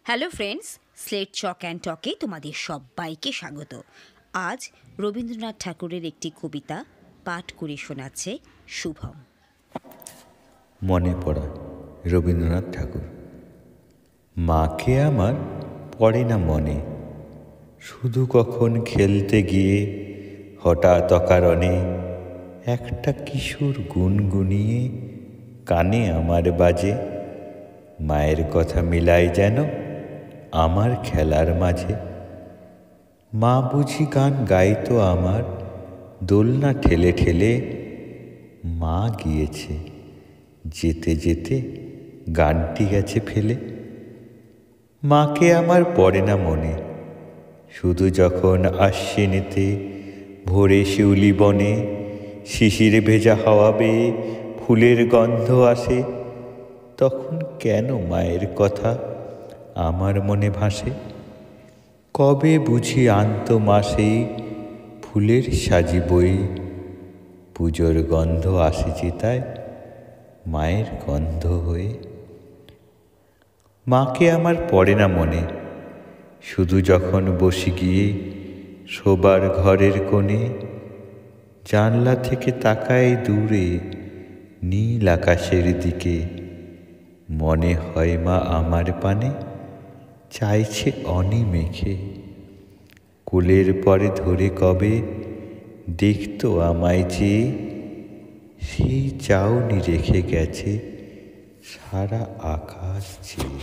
Hello friends, slate chalk and টকে তোমাদের সবাইকে স্বাগত। আজ রবীন্দ্রনাথ ঠাকুরের একটি কবিতা পাঠ করে শোনাচ্ছে শুভম। মনে পড়া রবীন্দ্রনাথ ঠাকুর। মাকে আমার পড়ে না মনে, শুধু কখন খেলতে গিয়ে হঠাৎ অকারণে একটা কিশোর গুনগুনিয়ে কানে আমার বাজে। মায়ের কথা মিলায় যেন আমার খেলার মাঝে। মা বুঝি গান গাইতো আমার দোলনা ঠেলে ঠেলে। মা গিয়েছে, যেতে যেতে গানটি গেছে ফেলে। মাকে আমার পড়ে না মনে, শুধু যখন আশ্বিনেতে ভোরে শিউলি বনে শিশির ভেজা হাওয়া বেয়ে ফুলের গন্ধ আসে, তখন কেন মায়ের কথা আমার মনে ভাসে। কবে বুঝি আনত মাসেই ফুলের সাজি বই, পুজোর গন্ধ আসে চিতায় মায়ের গন্ধ হয়ে। মাকে আমার পড়ে না মনে, শুধু যখন বসে গিয়ে শোবার ঘরের কোণে জানলা থেকে তাকায় দূরে নীল আকাশের দিকে। মনে হয় মা আমার পানে চাইছে অনিমেষে। কোলের পরে ধরে কবে দেখতো আমায় চেয়ে, সেই চাউনি রেখে গেছে সারা আকাশ চেয়ে।